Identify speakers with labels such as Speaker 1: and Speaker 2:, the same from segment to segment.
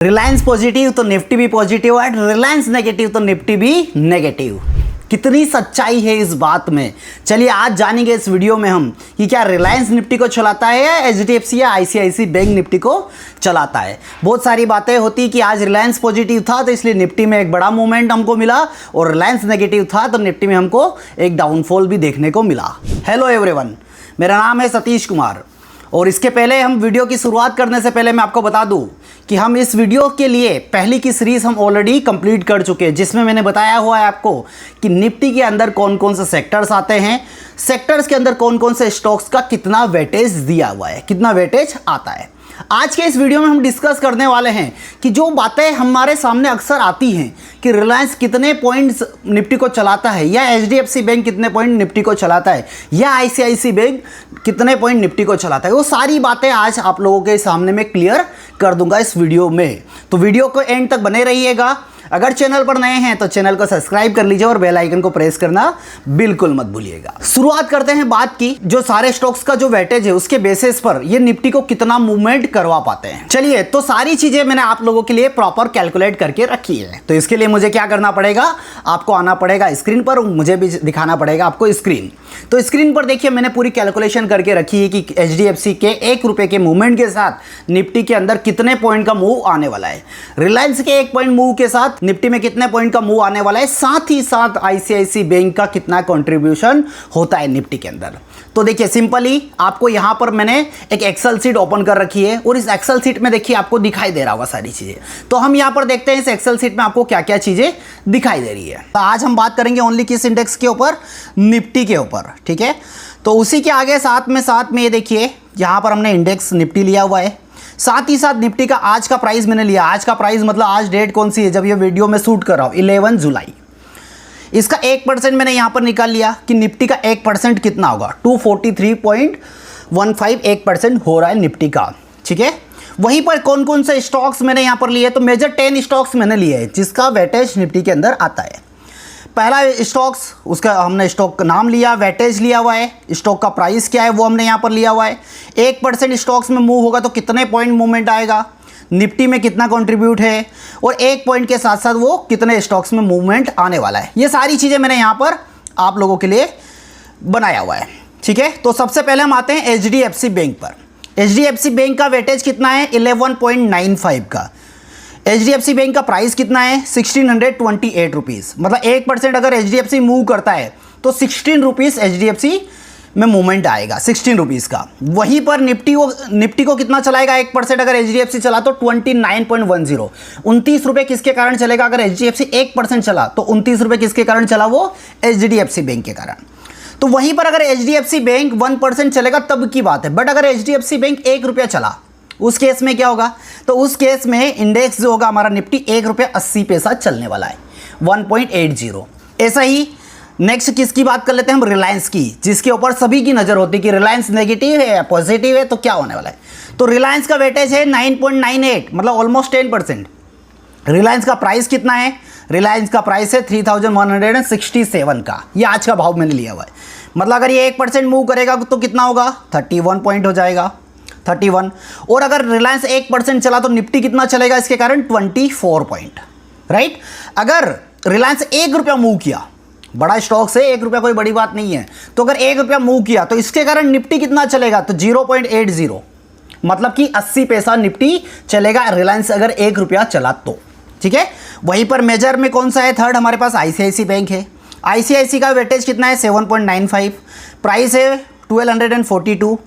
Speaker 1: Reliance positive तो Nifty भी positive है, रिलायंस नेगेटिव तो निफ्टी भी नेगेटिव। कितनी सच्चाई है इस बात में, चलिए आज जानेंगे इस वीडियो में हम कि क्या रिलायंस निफ्टी को चलाता है या एचडीएफसी या आईसीआईसी बैंक निफ्टी को चलाता है। बहुत सारी बातें होती कि आज रिलायंस पॉजिटिव था तो इसलिए निफ्टी में एक बड़ा मूवमेंट हमको मिला, और रिलायंस नेगेटिव था तो निफ्टी में हमको एक डाउनफॉल भी देखने को मिला। हेलो एवरीवन, मेरा नाम है सतीश कुमार, और इसके पहले हम वीडियो की शुरुआत करने से पहले मैं आपको बता दूं कि हम इस वीडियो के लिए पहली की सीरीज़ हम ऑलरेडी कंप्लीट कर चुके हैं, जिसमें मैंने बताया हुआ है आपको कि निफ्टी के अंदर कौन कौन से सेक्टर्स आते हैं, सेक्टर्स के अंदर कौन कौन से स्टॉक्स का कितना वेटेज दिया हुआ है, कितना वेटेज आता है। आज के इस वीडियो में हम डिस्कस करने वाले हैं कि जो बातें हमारे सामने अक्सर आती हैं कि रिलायंस कितने पॉइंट्स निफ्टी को चलाता है, या एचडीएफसी बैंक कितने पॉइंट निफ्टी को चलाता है, या आईसीआईसी बैंक कितने पॉइंट निफ्टी को चलाता है, वो सारी बातें आज आप लोगों के सामने मैं क्लियर कर दूंगा इस वीडियो में। तो वीडियो को एंड तक बने रहिएगा। अगर चैनल पर नए हैं तो चैनल को सब्सक्राइब कर लीजिए और बेल आइकन को प्रेस करना बिल्कुल मत भूलिएगा। शुरुआत करते हैं बात की जो सारे स्टॉक्स का जो वेटेज है उसके बेसिस पर ये निफ्टी को कितना मूवमेंट करवा पाते हैं। चलिए, तो सारी चीजें मैंने आप लोगों के लिए प्रॉपर कैलकुलेट करके रखी है। तो इसके लिए मुझे क्या करना पड़ेगा, आपको आना पड़ेगा स्क्रीन पर, मुझे भी दिखाना पड़ेगा आपको स्क्रीन। तो स्क्रीन पर देखिए मैंने पूरी कैलकुलेशन करके रखी है कि एचडीएफसी के 1 रुपए के मूवमेंट के साथ निफ्टी के अंदर कितने पॉइंट का मूव आने वाला है, रिलायंस के 1 पॉइंट मूव के साथ निफ्टी में कितने पॉइंट का मूव आने वाला है, साथ ही साथ आईसीआईसी बैंक का कितना कंट्रीब्यूशन होता है निफ्टी के अंदर। तो देखिए सिंपली आपको यहां पर मैंने एक एक्सेल शीट ओपन कर रखी है, और इस एक्सेल शीट में देखिए आपको दिखाई दे रहा होगा सारी चीजें। तो हम यहां पर देखते हैं इस एक्सेल शीट में आपको क्या क्या चीजें दिखाई दे रही है। तो आज हम बात करेंगे ओनली किस इंडेक्स के ऊपर, निफ्टी के ऊपर, ठीक है। तो उसी के आगे साथ में ये देखिए यहां पर हमने इंडेक्स निफ्टी लिया हुआ है, साथ ही साथ निफ्टी का आज का प्राइस मैंने लिया। आज का प्राइस मतलब आज डेट कौन सी है जब ये वीडियो में शूट कर रहा हूं, 11 जुलाई। इसका 1% मैंने यहां पर निकाल लिया कि निफ्टी का 1% कितना होगा, 243.15 1% हो रहा है निफ्टी का, ठीक है। वहीं पर कौन कौन से स्टॉक्स मैंने यहां पर लिए, तो मेजर 10 स्टॉक्स मैंने लिए हैं जिसका वेटेज निफ्टी के अंदर आता है। पहला स्टॉक्स, उसका हमने स्टॉक का नाम लिया, वेटेज लिया हुआ है, स्टॉक का प्राइस क्या है वो हमने यहाँ पर लिया हुआ है। 1% स्टॉक्स में मूव होगा तो कितने पॉइंट मूवमेंट आएगा, निफ्टी में कितना कंट्रीब्यूट है, और 1 पॉइंट के साथ साथ वो कितने स्टॉक्स में मूवमेंट आने वाला है। ये सारी चीज़ें मैंने यहाँ पर आप लोगों के लिए बनाया हुआ है, ठीक है। तो सबसे पहले हम आते हैं एचडीएफसी बैंक पर। एचडीएफसी बैंक का वेटेज कितना है, 11.95 का। एचडीएफसी बैंक का प्राइस कितना है, 1628 रुपीज़। मतलब 1% अगर एचडीएफसी मूव करता है तो 16 रुपीज़ एचडीएफसी में मूवमेंट आएगा, 16 रुपीज़ का। वहीं पर निफ्टी को कितना चलाएगा, 1% अगर एचडीएफसी चला तो 29.10, 29 रुपये किसके कारण चलेगा, अगर एचडीएफसी 1% चला तो 29 रुपये किसके कारण चला, वो एचडीएफसी बैंक के कारण। तो वहीं पर अगर एचडीएफसी बैंक 1% चलेगा तब की बात है, बट अगर एचडीएफसी बैंक 1 रुपया चला उस केस में क्या होगा, तो उस केस में इंडेक्स जो होगा हमारा निफ्टी 1 रुपया 80 पैसा चलने वाला है, 1.80। ऐसा ही नेक्स्ट किसकी बात कर लेते हैं हम, रिलायंस की, जिसके ऊपर सभी की नज़र होती है कि रिलायंस नेगेटिव है या पॉजिटिव है, तो क्या होने वाला है। तो रिलायंस का वेटेज है 9.98, मतलब ऑलमोस्ट 10%। रिलायंस का प्राइस कितना है, रिलायंस का प्राइस है 3167 का, ये आज का भाव मैंने लिया हुआ है। मतलब अगर ये 1% मूव करेगा तो कितना होगा, 31 पॉइंट हो जाएगा, 31। और अगर रिलायंस 1% चला तो निफ्टी कितना चलेगा इसके कारण, 24 पॉइंट, राइट। अगर रिलायंस 1 रुपया मूव किया, बड़ा स्टॉक से 1 रुपया कोई बड़ी बात नहीं है, तो अगर 1 रुपया मूव किया तो इसके कारण निफ्टी कितना चलेगा, तो 0.80, मतलब कि 80 पैसा निफ्टी चलेगा रिलायंस अगर 1 रुपया चला तो, ठीक है। वहीं पर मेजर में कौन सा है, थर्ड हमारे पास आईसीआईसी बैंक है। आईसीआईसी का वेटेज कितना है, 7.95, प्राइस है 1242,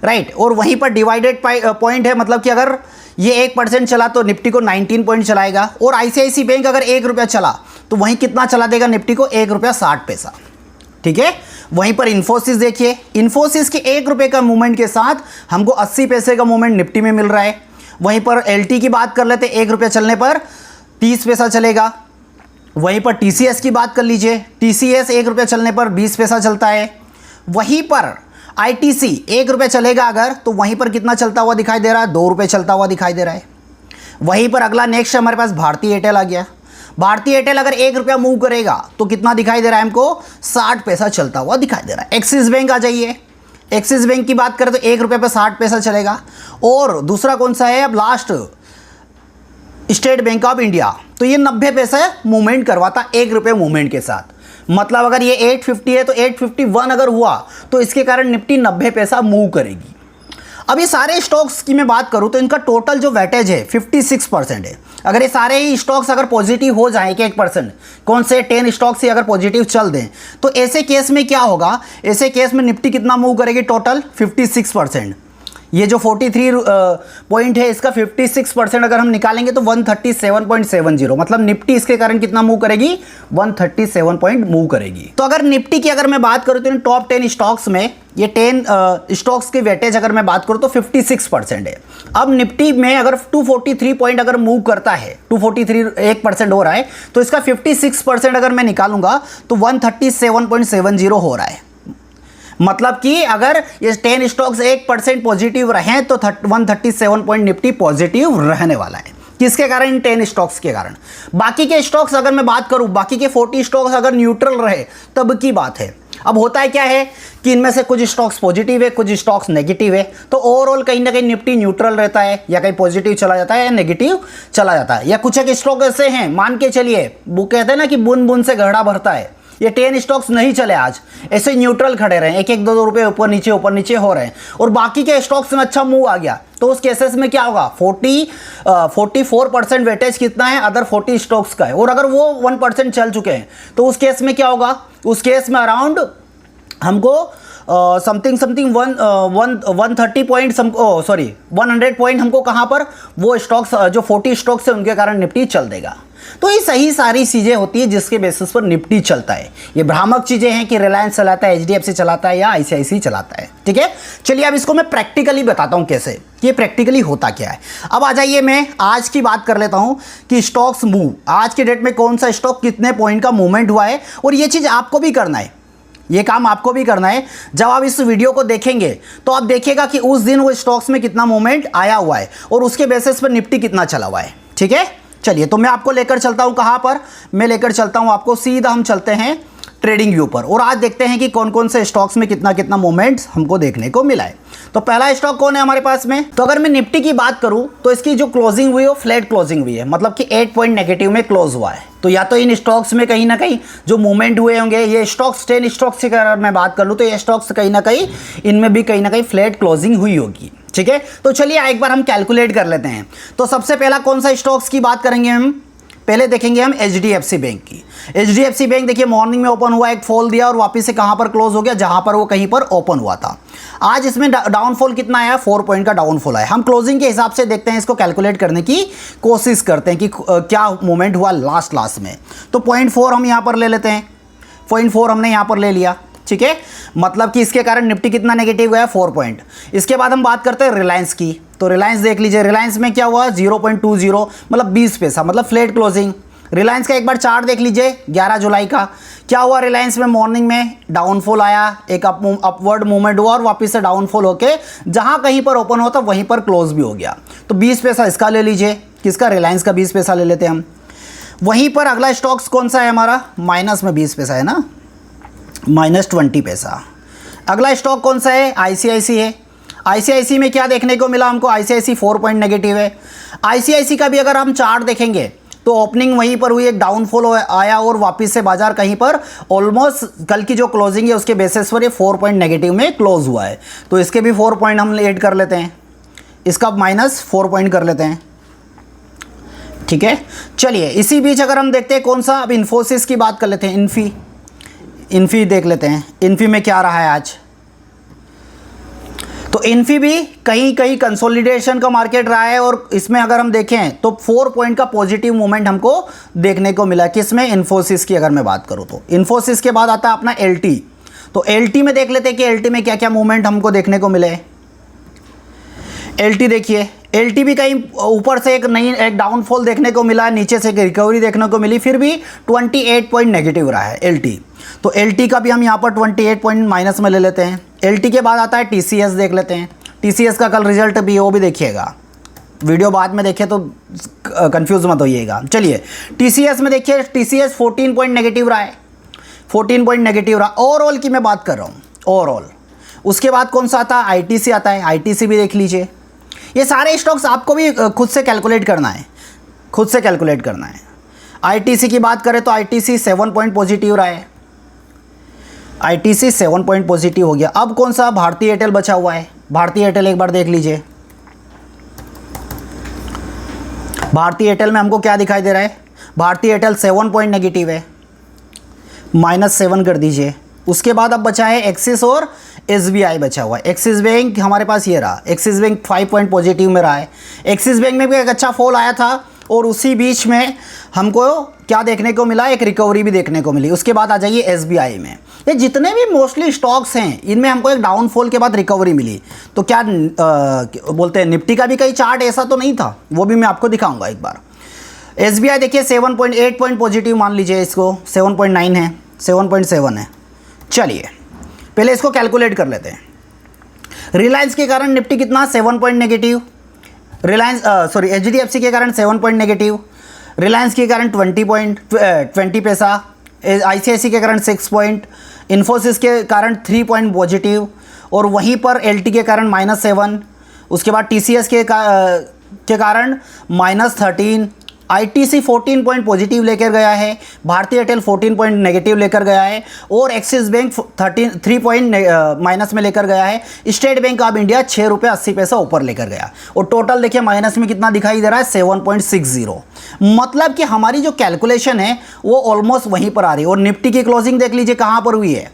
Speaker 1: राइट। और वहीं पर डिवाइडेड पॉइंट है, मतलब कि अगर ये 1% चला तो निफ्टी को 19 पॉइंट चलाएगा, और आईसीआईसी बैंक अगर 1 रुपया चला तो वहीं कितना चला देगा निफ्टी को, 1 रुपया 60 पैसा, ठीक है। वहीं पर इन्फोसिस देखिए, इन्फोसिस के 1 रुपये का मूवमेंट के साथ हमको 80 पैसे का मूवमेंट निफ्टी में मिल रहा है। वहीं पर एलटी की बात कर लेते, 1 रुपया चलने पर 30 पैसा चलेगा। वहीं पर टीसीएस की बात कर लीजिए, टीसीएस 1 रुपया चलने पर 20 पैसा चलता है। वहीं पर आईटीसी 1 रुपये चलेगा अगर, तो वहीं पर कितना चलता हुआ दिखाई दे रहा है, 2 रुपये चलता हुआ दिखाई दे रहा है। वहीं पर अगला नेक्स्ट हमारे पास भारतीय एयरटेल आ गया। भारतीय एयरटेल अगर 1 रुपया मूव करेगा तो कितना दिखाई दे रहा है हमको, 60 पैसा चलता हुआ दिखाई दे रहा है। एक्सिस बैंक आ जाइए, एक्सिस बैंक की बात करें तो 1 रुपये पे 60 पैसा चलेगा। और दूसरा कौन सा है अब last, state bank of India, तो ये 90 पैसे मूवमेंट करवाता 1 रुपये मूवमेंट के साथ। मतलब अगर ये 850 है तो 851 अगर हुआ तो इसके कारण निफ्टी 90 पैसा मूव करेगी। अब ये सारे स्टॉक्स की मैं बात करूं तो इनका टोटल जो वेटेज है 56% है। अगर ये सारे ही स्टॉक्स अगर पॉजिटिव हो जाएं 1%, कौन से 10 स्टॉक्स ही अगर पॉजिटिव चल दें तो ऐसे केस में क्या होगा, ऐसे केस में निफ्टी कितना मूव करेगी, टोटल 56%। ये जो 43 पॉइंट है इसका 56% अगर हम निकालेंगे तो 137.70, मतलब निफ्टी इसके कारण कितना मूव करेगी, 137 पॉइंट मूव करेगी। तो अगर निफ्टी की अगर मैं बात करूं तो इन टॉप 10 स्टॉक्स में ये 10 स्टॉक्स की वेटेज अगर मैं बात करूं तो 56% है। अब निफ्टी में अगर 243 पॉइंट अगर मूव करता है, 243 1% हो रहा है, तो इसका 56% अगर मैं निकालूंगा तो 137.70 हो रहा है। मतलब कि अगर ये 10 स्टॉक्स 1% पॉजिटिव रहें तो 137 पॉइंट निफ्टी पॉजिटिव रहने वाला है। किसके कारण, इन 10 स्टॉक्स के कारण। बाकी के स्टॉक्स अगर मैं बात करूं, बाकी के 40 स्टॉक्स अगर न्यूट्रल रहे तब की बात है। अब होता है क्या है कि इनमें से कुछ स्टॉक्स पॉजिटिव है, कुछ स्टॉक्स नेगेटिव है, तो ओवरऑल कहीं ना कहीं निफ्टी न्यूट्रल रहता है, या कहीं पॉजिटिव चला जाता है या नेगेटिव चला जाता है। या कुछ एक स्टॉक ऐसे हैं, मान के चलिए वो कहते हैं ना कि बूंद बूंद से घड़ा भरता है, ये 10 स्टॉक्स नहीं चले आज, ऐसे न्यूट्रल खड़े रहे, 1-1 2-2 रुपये ऊपर नीचे हो रहे हैं, और बाकी के स्टॉक्स में अच्छा मूव आ गया, तो उस केसेस में क्या होगा, 44% वेटेज कितना है, अदर 40 स्टॉक्स का है, और अगर वो 1% चल चुके हैं तो उस केस में क्या होगा, उस केस में अराउंड हमको समथिंग 130 पॉइंट 100 पॉइंट हमको कहाँ पर, वो स्टॉक्स जो 40 स्टॉक्स है उनके कारण निफ्टी चल देगा। तो ये सही सारी चीज़ें होती है जिसके बेसिस पर निफ्टी चलता है। ये भ्रामक चीज़ें हैं कि रिलायंस चलाता है, HDFC चलाता है या ICICI चलाता है। ठीक है, चलिए अब इसको मैं प्रैक्टिकली बताता हूँ कैसे, ये प्रैक्टिकली होता क्या है। अब आ जाइए, मैं आज की बात कर लेता हूँ कि स्टॉक्स मूव, आज के डेट में कौन सा स्टॉक कितने पॉइंट का मूवमेंट हुआ है, और ये चीज़ आपको भी करना है, ये काम आपको भी करना है। जब आप इस वीडियो को देखेंगे तो आप देखिएगा कि उस दिन वो स्टॉक्स में कितना मूवमेंट आया हुआ है और उसके बेसिस पर निफ्टी कितना चला हुआ है। ठीक है, चलिए तो मैं आपको लेकर चलता हूं कहां पर, मैं लेकर चलता हूं आपको सीधा, हम चलते हैं ट्रेडिंग व्यू पर, और आज देखते हैं कि कौन कौन से स्टॉक्स में कितना कितना मूवमेंट हमको देखने को मिला है। तो पहला स्टॉक कौन है हमारे पास में, तो अगर मैं निफ्टी की बात करूं तो इसकी जो क्लोजिंग हुई है वो फ्लैट क्लोजिंग हुई है, मतलब कि 8 पॉइंट नेगेटिव में क्लोज हुआ है। तो या तो इन स्टॉक्स में कहीं ना कहीं जो मूवमेंट हुए होंगे, ये स्टॉक्स 10 स्टॉक्स की अगर मैं बात कर लूँ तो ये स्टॉक्स कहीं ना कहीं इनमें भी कहीं ना कहीं फ्लैट क्लोजिंग हुई होगी। ठीक है, तो चलिए एक बार हम कैलकुलेट कर लेते हैं। तो सबसे पहला कौन सा स्टॉक्स की बात करेंगे हम, पहले देखेंगे हम HDFC बैंक की। HDFC बैंक देखिए मॉर्निंग में ओपन हुआ, एक फॉल दिया और वापस से कहां पर क्लोज हो गया, जहां पर वो कहीं पर ओपन हुआ था। आज इसमें डाउनफॉल कितना आया, 4 पॉइंट का डाउनफॉल आया। हम क्लोजिंग के हिसाब से देखते हैं, इसको कैलकुलेट करने की कोशिश करते हैं कि क्या मूवमेंट हुआ लास्ट में। तो 0.4 हम यहाँ पर ले लेते हैं, 0.4 हमने यहाँ पर ले लिया। ठीक है, मतलब कि इसके कारण निफ्टी कितना नेगेटिव गया, 4 पॉइंट। इसके बाद हम बात करते हैं रिलायंस की, तो रिलायंस देख लीजिए, रिलायंस में क्या हुआ, 0.20, मतलब 20 पैसा, मतलब फ्लैट क्लोजिंग। रिलायंस का एक बार चार्ट देख लीजिए 11 जुलाई का, क्या हुआ रिलायंस में, मॉर्निंग में डाउनफॉल आया, एक अपवर्ड मूवमेंट हुआ और वापस से डाउनफॉल होके जहां कहीं पर ओपन होता वहीं पर क्लोज भी हो गया। तो 20 पैसा इसका ले लीजिए, किसका, रिलायंस का 20 पैसा ले लेते हैं हम। वहीं पर अगला स्टॉक्स कौन सा है हमारा, माइनस में 20 पैसा है ना, -20 पैसा। अगला स्टॉक कौन सा है, ICICI है। ICICI में क्या देखने को मिला हमको, ICICI 4 पॉइंट नेगेटिव है। ICICI का भी अगर हम चार्ट देखेंगे तो ओपनिंग वहीं पर हुई, एक डाउनफॉल आया और वापस से बाजार कहीं पर ऑलमोस्ट कल की जो क्लोजिंग है उसके बेसिस पर ये 4 पॉइंट नेगेटिव में क्लोज हुआ है। तो इसके भी 4 पॉइंट हम ऐड कर लेते हैं, इसका -4 पॉइंट कर लेते हैं। ठीक है, चलिए इसी बीच अगर हम देखते हैं कौन सा, अब इन्फोसिस की बात कर लेते हैं, इन्फी देख लेते हैं, इन्फी में क्या रहा है आज। तो इन्फी भी कहीं कहीं कंसोलिडेशन का मार्केट रहा है, और इसमें अगर हम देखें तो 4 पॉइंट का पॉजिटिव मूवमेंट हमको देखने को मिला। किसमें, इन्फोसिस की अगर मैं बात करूं तो इन्फोसिस के बाद आता है अपना LT। तो LT में देख लेते हैं कि LT में क्या क्या मूवमेंट हमको देखने को मिले। LT देखिए, LT भी कहीं ऊपर से एक डाउनफॉल देखने को मिला, नीचे से एक रिकवरी देखने को मिली, फिर भी 28 पॉइंट नेगेटिव रहा है LT। तो LT का भी हम यहाँ पर 28 पॉइंट माइनस में ले लेते हैं। LT के बाद आता है TCS, देख लेते हैं। TCS का कल रिजल्ट भी, वो भी देखिएगा, वीडियो बाद में देखिए तो कंफ्यूज मत होइएगा। चलिए TCS में देखिए, TCS 14 पॉइंट नेगेटिव रहा है, 14 पॉइंट नेगेटिव रहा। ओवरऑल की मैं बात कर रहा हूँ, ओवरऑल। उसके बाद कौन सा आता है, ITC आता है, ITC भी देख लीजिए। ये सारे स्टॉक्स आपको भी खुद से कैलकुलेट करना है, खुद से कैलकुलेट करना है। आईटीसी की बात करें तो आईटीसी 7 पॉइंट पॉजिटिव रहा है, आईटीसी 7 पॉइंट पॉजिटिव हो गया। अब कौन सा भारतीय एयरटेल बचा हुआ है, भारतीय एयरटेल एक बार देख लीजिए। भारतीय एयरटेल में हमको क्या दिखाई दे रहा है, भारतीय एयरटेल 7 पॉइंट नेगेटिव है, -7 कर दीजिए। उसके बाद अब बचा है एक्सिस और एसबीआई बचा हुआ है। एक्सिस बैंक हमारे पास ये रहा, एक्सिस बैंक 5 पॉइंट पॉजिटिव में रहा है। एक्सिस बैंक में भी एक अच्छा फॉल आया था और उसी बीच में हमको क्या देखने को मिला, एक रिकवरी भी देखने को मिली। उसके बाद आ जाइए एसबीआई में। ये जितने भी मोस्टली स्टॉक्स हैं इनमें हमको एक डाउनफॉल के बाद रिकवरी मिली। तो क्या बोलते हैं निफ्टी का भी कई चार्ट ऐसा तो नहीं था, वो भी मैं आपको दिखाऊंगा एक बार। एसबीआई देखिए 7.8 पॉइंट पॉजिटिव मान लीजिए, इसको 7.9 है, 7.7 है। चलिए पहले इसको कैलकुलेट कर लेते हैं। रिलायंस के कारण निफ्टी कितना 7 point negative, Reliance sorry HDFC के कारण 7 पॉइंट नेगेटिव, रिलायंस के कारण 20 पैसा, आईसीआईसी के कारण 6 पॉइंट, इन्फोसिस के कारण 3 पॉइंट पॉजिटिव, और वहीं पर एलटी के कारण -7, उसके बाद टीसीएस के कारण -13, आईटीसी 14 पॉइंट पॉजिटिव लेकर गया है, भारतीय एयरटेल 14 पॉइंट नेगेटिव लेकर गया है, और एक्सिस बैंक 3 पॉइंट माइनस में लेकर गया है। स्टेट बैंक ऑफ इंडिया 6 रुपये 80 पैसा ऊपर लेकर गया, और टोटल देखिए माइनस में कितना दिखाई दे रहा है 7.60। मतलब कि हमारी जो कैलकुलेशन है वो ऑलमोस्ट वहीं पर आ रही है। और निफ्टी की क्लोजिंग देख लीजिए कहाँ पर हुई है,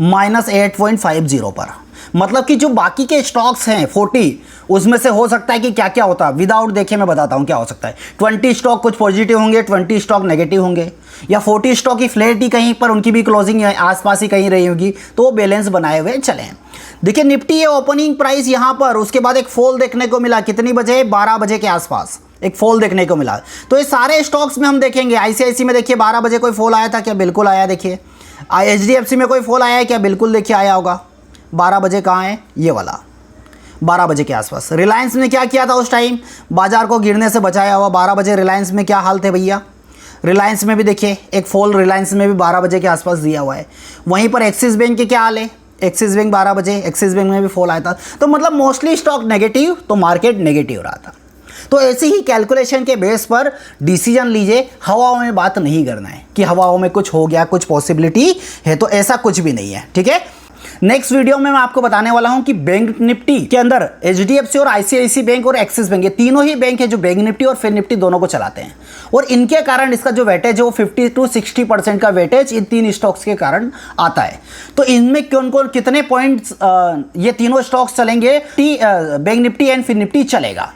Speaker 1: -8.50 पर। मतलब कि जो बाकी के स्टॉक्स हैं 40, उसमें से हो सकता है कि क्या क्या होता है, विदाउट देखे मैं बताता हूँ क्या हो सकता है। 20 स्टॉक कुछ पॉजिटिव होंगे, 20 स्टॉक नेगेटिव होंगे, या 40 स्टॉक की फ्लैट ही कहीं पर उनकी भी क्लोजिंग आसपास ही कहीं रही होगी, तो वो बैलेंस बनाए हुए चलें। देखिए निफ्टी है ओपनिंग प्राइस यहाँ पर, उसके बाद एक फॉल देखने को मिला, कितनी बजे, 12 बजे के आसपास एक फॉल देखने को मिला। तो ये सारे स्टॉक्स में हम देखेंगे, आईसीआईसी में देखिए 12 बजे कोई फॉल आया था क्या, बिल्कुल आया। देखिए एचडीएफसी में कोई फॉल आया है क्या, बिल्कुल देखिए आया होगा। 12 बजे कहाँ है, ये वाला 12 बजे के आसपास। रिलायंस ने क्या किया था उस टाइम, बाजार को गिरने से बचाया हुआ। 12 बजे रिलायंस में क्या हाल थे भैया, रिलायंस में भी देखिए एक फॉल रिलायंस में भी 12 बजे के आसपास दिया हुआ है। वहीं पर एक्सिस बैंक के क्या हाल है, एक्सिस बैंक 12 बजे, एक्सिस बैंक में भी फॉल आया था। तो मतलब मोस्टली स्टॉक नेगेटिव, तो मार्केट नेगेटिव रहा था। तो ऐसी ही कैलकुलेशन के बेस पर डिसीजन लीजिए, हवाओं में बात नहीं करना है कि हवाओं में कुछ हो गया, कुछ पॉसिबिलिटी है, तो ऐसा कुछ भी नहीं है, ठीक है। नेक्स्ट वीडियो में मैं आपको बताने वाला हूं कि बैंक निफ्टी के अंदर एचडीएफसी और आईसीआईसी बैंक और एक्सिस बैंक, ये तीनों ही बैंक है जो बैंक निफ्टी और फिर निफ्टी दोनों को चलाते हैं, और इनके कारण इसका जो वेटेज है वो 50 to 60% का वेटेज इन तीन स्टॉक्स के कारण आता है। तो इनमें कौन कौन कितने पॉइंट्स ये तीनों स्टॉक्स चलेंगे, बैंक निफ्टी एंड फिर निफ्टी चलेगा,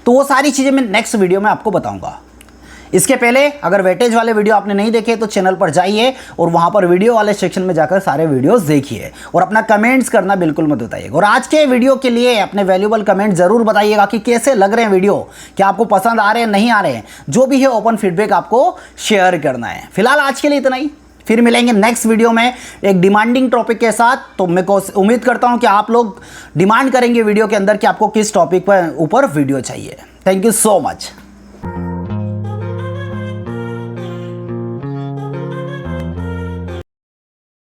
Speaker 1: तो वो सारी चीज़ें मैं नेक्स्ट वीडियो में आपको बताऊंगा। इसके पहले अगर वेटेज वाले वीडियो आपने नहीं देखे तो चैनल पर जाइए और वहां पर वीडियो वाले सेक्शन में जाकर सारे वीडियोस देखिए, और अपना कमेंट्स करना बिल्कुल मत बताइएगा। और आज के वीडियो के लिए अपने वैल्यूबल कमेंट जरूर बताइएगा कि कैसे लग रहे हैं वीडियो, क्या आपको पसंद आ रहे हैं, नहीं आ रहे हैं, जो भी है ओपन फीडबैक आपको शेयर करना है। फिलहाल आज के लिए इतना ही, फिर मिलेंगे नेक्स्ट वीडियो में एक डिमांडिंग टॉपिक के साथ। तो मैं उम्मीद करता हूं कि आप लोग डिमांड करेंगे वीडियो के अंदर कि आपको किस टॉपिक पर ऊपर वीडियो चाहिए। Thank you so much.